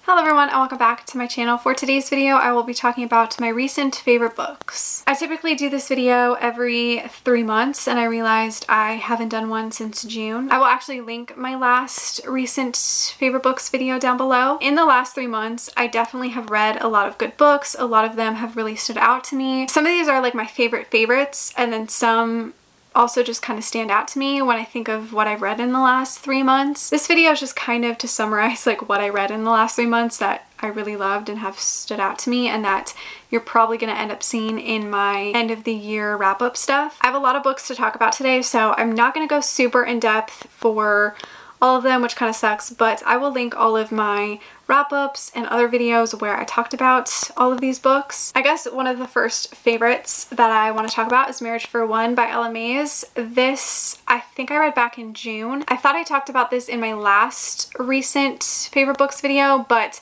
Hello everyone and welcome back to my channel. For today's video, I will be talking about my recent favorite books. I typically do this video every 3 months and I realized I haven't done one since June. I will actually link my last recent favorite books video down below. In the last 3 months, I definitely have read a lot of good books. A lot of them have really stood out to me. Some of these are like my favorite favorites, and then some also just kind of stand out to me when I think of what I've read in the last 3 months. This video is just kind of to summarize like what I read in the last 3 months that I really loved and have stood out to me, and that you're probably going to end up seeing in my end of the year wrap up stuff. I have a lot of books to talk about today, so I'm not going to go super in depth for all of them, which kind of sucks, but I will link all of my wrap-ups and other videos where I talked about all of these books. I guess one of the first favorites that I want to talk about is Marriage for One by Ella Mays. This, I think I read back in June. I thought I talked about this in my last recent favorite books video, but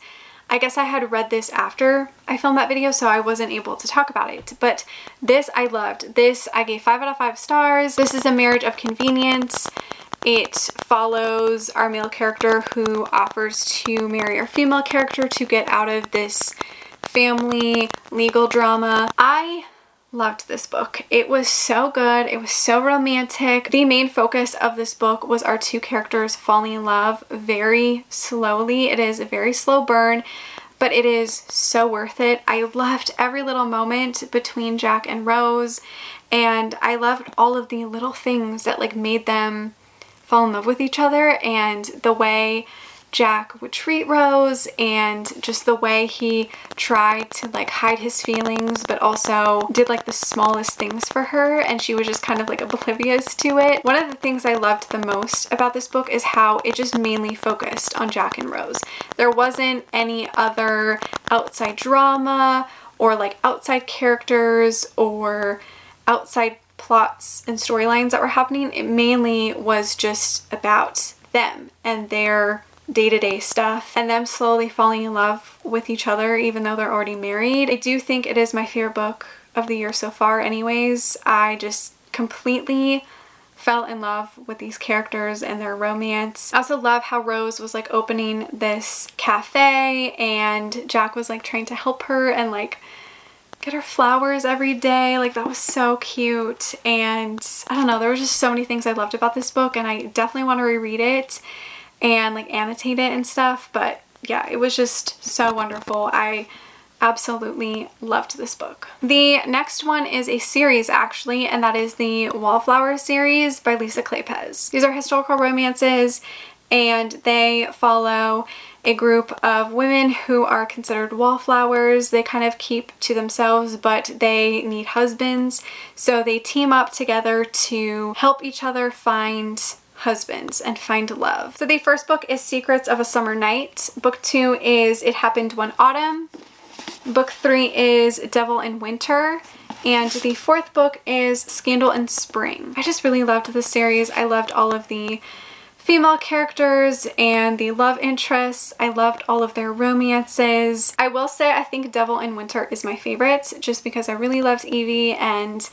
I guess I had read this after I filmed that video, so I wasn't able to talk about it. But this I loved. This I gave 5 out of 5 stars. This is a marriage of convenience. It follows our male character who offers to marry our female character to get out of this family legal drama. I loved this book. It was so good. It was so romantic. The main focus of this book was our two characters falling in love very slowly. It is a very slow burn, but it is so worth it. I loved every little moment between Jack and Rose, and I loved all of the little things that like made them fall in love with each other, and the way Jack would treat Rose, and just the way he tried to like hide his feelings but also did like the smallest things for her, and she was just kind of like oblivious to it. One of the things I loved the most about this book is how it just mainly focused on Jack and Rose. There wasn't any other outside drama or like outside characters or outside plots and storylines that were happening. It mainly was just about them and their day-to-day stuff and them slowly falling in love with each other even though they're already married. I do think it is my favorite book of the year so far anyways. I just completely fell in love with these characters and their romance. I also love how Rose was like opening this cafe and Jack was like trying to help her and like get her flowers every day. Like that was so cute, and I don't know, there were just so many things I loved about this book, and I definitely want to reread it and like annotate it and stuff. But yeah, it was just so wonderful. I absolutely loved this book. The next one is a series actually, and that is the Wallflower series by Lisa Kleypas. These are historical romances and they follow a group of women who are considered wallflowers. They kind of keep to themselves, but they need husbands. So they team up together to help each other find husbands and find love. So the first book is Secrets of a Summer Night. Book 2 is It Happened One Autumn. Book 3 is Devil in Winter. And the 4th book is Scandal in Spring. I just really loved this series. I loved all of the female characters and the love interests. I loved all of their romances. I will say I think Devil in Winter is my favorite just because I really loved Evie and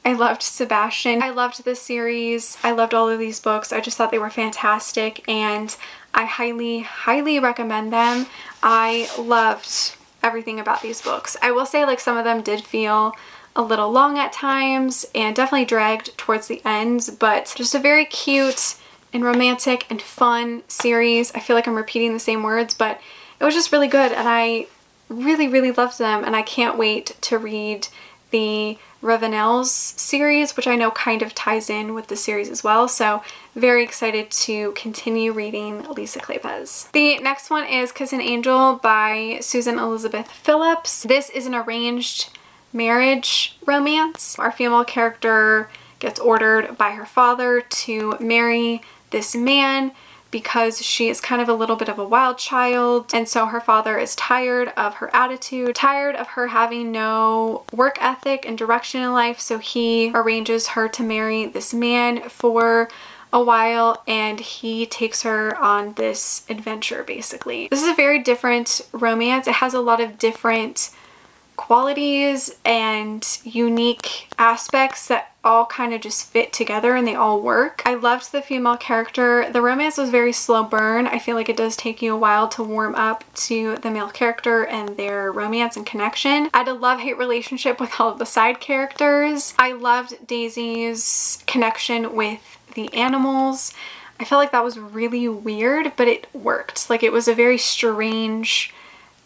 I loved Sebastian. I loved this series. I loved all of these books. I just thought they were fantastic and I highly recommend them. I loved everything about these books. I will say like some of them did feel a little long at times and definitely dragged towards the end, but just a very cute and romantic and fun series. I feel like I'm repeating the same words, but it was just really good and I really loved them, and I can't wait to read the Ravenel's series, which I know kind of ties in with the series as well, so very excited to continue reading Lisa Kleypas. The next one is Kiss an Angel by Susan Elizabeth Phillips. This is an arranged marriage romance. Our female character gets ordered by her father to marry this man because she is kind of a little bit of a wild child, and so her father is tired of her attitude, tired of her having no work ethic and direction in life, so he arranges her to marry this man for a while and he takes her on this adventure basically. This is a very different romance. It has a lot of different qualities and unique aspects that all kind of just fit together and they all work. I loved the female character. The romance was very slow burn. I feel like it does take you a while to warm up to the male character and their romance and connection. I had a love-hate relationship with all of the side characters. I loved Daisy's connection with the animals. I felt like that was really weird, but it worked. Like, it was a very strange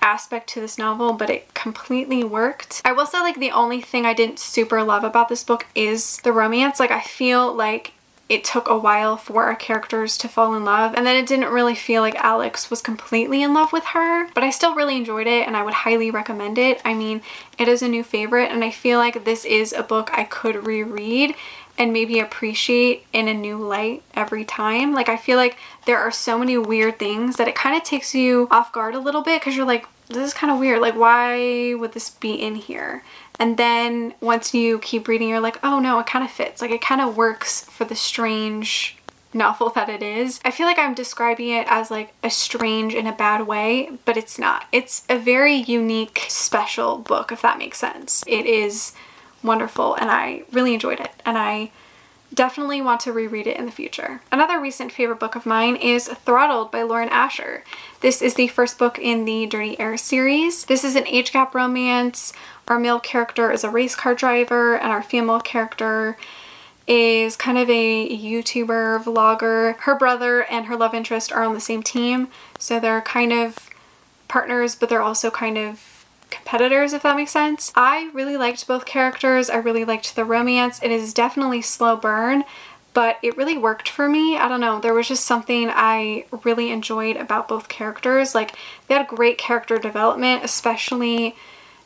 aspect to this novel, but it completely worked. I will say, like, the only thing I didn't super love about this book is the romance. Like, I feel like it took a while for our characters to fall in love, and then it didn't really feel like Alex was completely in love with her, but I still really enjoyed it and I would highly recommend it. I mean, it is a new favorite, and I feel like this is a book I could reread and maybe appreciate in a new light every time. Like, I feel like there are so many weird things that it kind of takes you off guard a little bit, because you're like, this is kind of weird. Like, why would this be in here? And then once you keep reading, you're like, oh no, it kind of fits. Like, it kind of works for the strange novel that it is. I feel like I'm describing it as like a strange in a bad way, but it's not. It's a very unique, special book, if that makes sense. It is wonderful and I really enjoyed it, and I definitely want to reread it in the future. Another recent favorite book of mine is Throttled by Lauren Asher. This is the first book in the Dirty Air series. This is an age gap romance. Our male character is a race car driver and our female character is kind of a YouTuber, vlogger. Her brother and her love interest are on the same team, so they're kind of partners, but they're also kind of competitors, if that makes sense. I really liked both characters. I really liked the romance. It is definitely slow burn, but it really worked for me. I don't know, there was just something I really enjoyed about both characters. Like, they had great character development, especially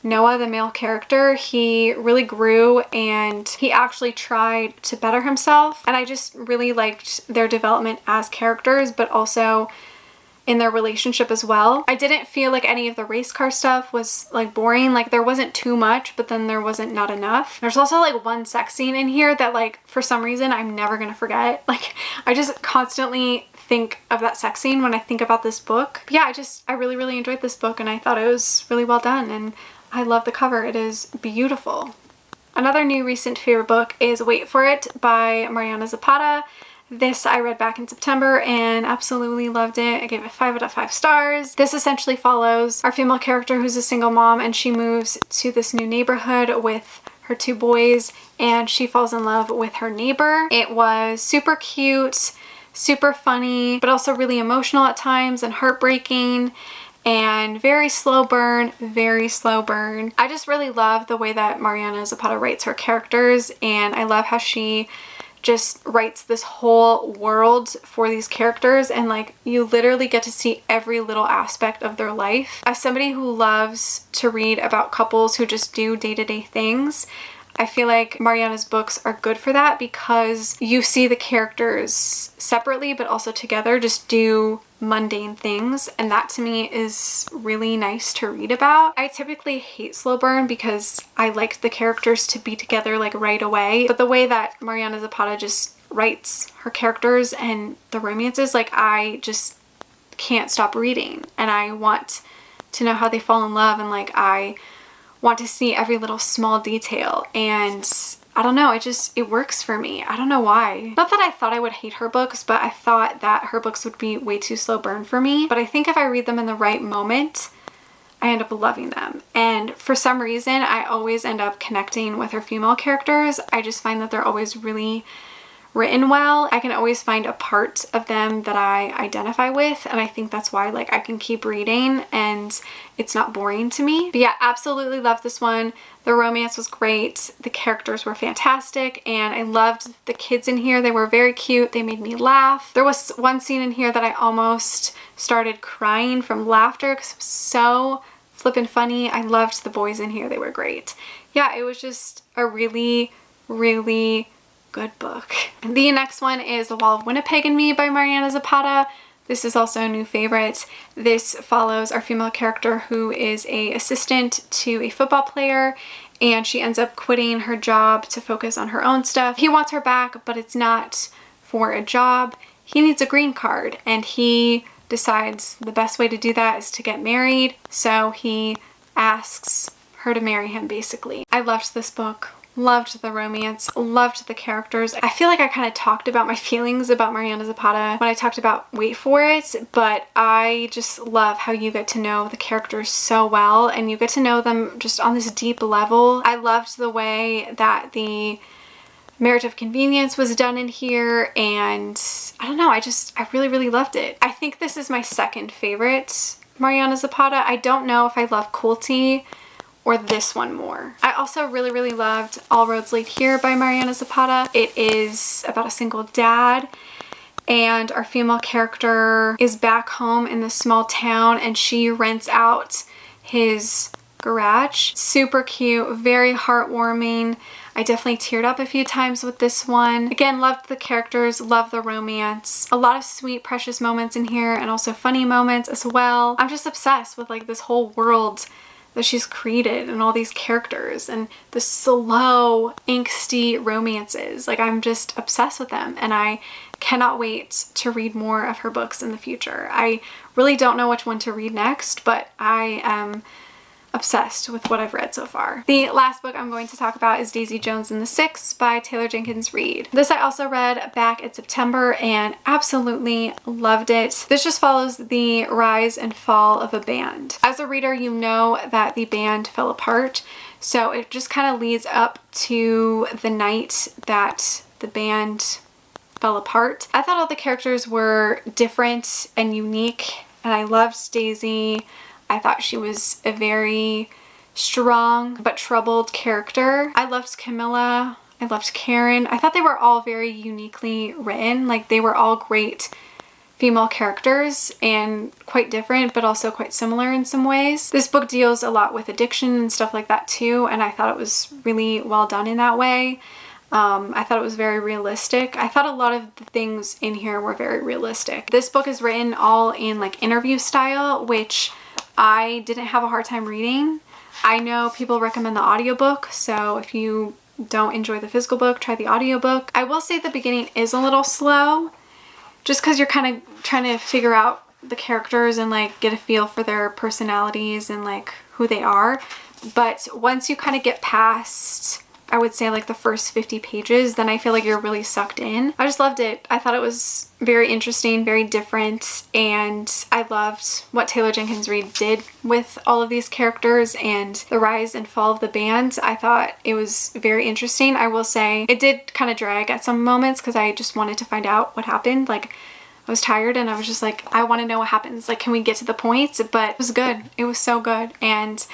Noah, the male character. He really grew and he actually tried to better himself, and I just really liked their development as characters, but also in their relationship as well. I didn't feel like any of the race car stuff was like boring. Like, there wasn't too much, but then there wasn't not enough. There's also like one sex scene in here that, like, for some reason I'm never gonna forget. Like, I just constantly think of that sex scene when I think about this book. But yeah, I really enjoyed this book, and I thought it was really well done, and I love the cover. It is beautiful. Another new recent favorite book is Wait For It by Mariana Zapata. This I read back in September and absolutely loved it. I gave it 5 out of 5 stars. This essentially follows our female character who's a single mom, and she moves to this new neighborhood with her 2 boys, and she falls in love with her neighbor. It was super cute, super funny, but also really emotional at times and heartbreaking, and very slow burn, very slow burn. I just really love the way that Mariana Zapata writes her characters, and I love how she just writes this whole world for these characters, and like, you literally get to see every little aspect of their life. As somebody who loves to read about couples who just do day-to-day things, I feel like Mariana's books are good for that, because you see the characters separately but also together just do mundane things, and that to me is really nice to read about. I typically hate slow burn because I like the characters to be together like right away, but the way that Mariana Zapata just writes her characters and the romances, like, I just can't stop reading, and I want to know how they fall in love, and like, I want to see every little small detail, and I don't know, it works for me. I don't know why. Not that I thought I would hate her books, but I thought that her books would be way too slow burn for me. But I think if I read them in the right moment, I end up loving them. And for some reason, I always end up connecting with her female characters. I just find that they're always really written well. I can always find a part of them that I identify with, and I think that's why, like, I can keep reading and it's not boring to me. But yeah, absolutely love this one. The romance was great, the characters were fantastic, and I loved the kids in here. They were very cute, they made me laugh. There was one scene in here that I almost started crying from laughter because it was so flippin' funny. I loved the boys in here, they were great. Yeah, it was just a really good book. The next one is The Wall of Winnipeg and Me by Mariana Zapata. This is also a new favorite. This follows our female character who is an assistant to a football player, and she ends up quitting her job to focus on her own stuff. He wants her back, but it's not for a job. He needs a green card, and he decides the best way to do that is to get married. So he asks her to marry him, basically. I loved this book. Loved the romance, loved the characters. I feel like I kind of talked about my feelings about Mariana Zapata when I talked about Wait For It, but I just love how you get to know the characters so well and you get to know them just on this deep level. I loved the way that the Marriage of Convenience was done in here, and I don't know, I really, really loved it. I think this is my second favorite Mariana Zapata. I don't know if I love Cruelty or this one more. I also really, really loved All Roads Lead Here by Mariana Zapata. It is about a single dad, and our female character is back home in this small town and she rents out his garage. Super cute, very heartwarming. I definitely teared up a few times with this one. Again, loved the characters, loved the romance. A lot of sweet, precious moments in here and also funny moments as well. I'm just obsessed with like this whole world that she's created and all these characters and the slow, angsty romances. Like, I'm just obsessed with them and I cannot wait to read more of her books in the future. I really don't know which one to read next, but I am obsessed with what I've read so far. The last book I'm going to talk about is Daisy Jones and the Six by Taylor Jenkins Reid. This I also read back in September and absolutely loved it. This just follows the rise and fall of a band. As a reader, you know that the band fell apart, so it just kind of leads up to the night that the band fell apart. I thought all the characters were different and unique, and I loved Daisy. I thought she was a very strong but troubled character. I loved Camilla. I loved Karen. I thought they were all very uniquely written. Like, they were all great female characters and quite different but also quite similar in some ways. This book deals a lot with addiction and stuff like that too, and I thought it was really well done in that way. I thought it was very realistic. I thought a lot of the things in here were very realistic. This book is written all in like interview style, which I didn't have a hard time reading. I know people recommend the audiobook, so if you don't enjoy the physical book, try the audiobook. I will say the beginning is a little slow, just because you're kind of trying to figure out the characters and like get a feel for their personalities and like who they are. But once you kind of get past, I would say like the first 50 pages, then I feel like you're really sucked in. I just loved it. I thought it was very interesting, very different, and I loved what Taylor Jenkins Reid did with all of these characters and the rise and fall of the band. I thought it was very interesting. I will say it did kind of drag at some moments because I just wanted to find out what happened. Like, I was tired and I was just like, I want to know what happens. Like, can we get to the point? But it was good. It was so good. And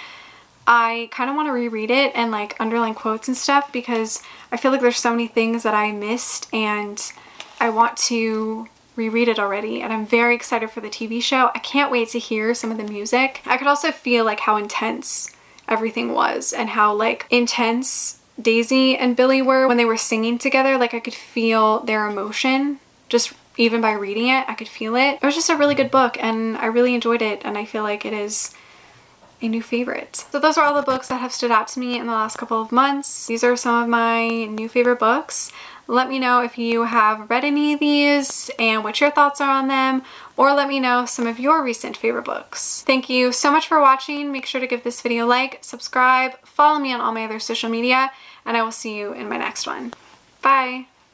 I kind of want to reread it and like underline quotes and stuff because I feel like there's so many things that I missed and I want to reread it already, and I'm very excited for the TV show. I can't wait to hear some of the music. I could also feel like how intense everything was and how like intense Daisy and Billy were when they were singing together. Like, I could feel their emotion just even by reading it. I could feel it. It was just a really good book and I really enjoyed it, and I feel like it is a new favorite. So those are all the books that have stood out to me in the last couple of months. These are some of my new favorite books. Let me know if you have read any of these and what your thoughts are on them, or let me know some of your recent favorite books. Thank you so much for watching. Make sure to give this video a like, subscribe, follow me on all my other social media, and I will see you in my next one. Bye!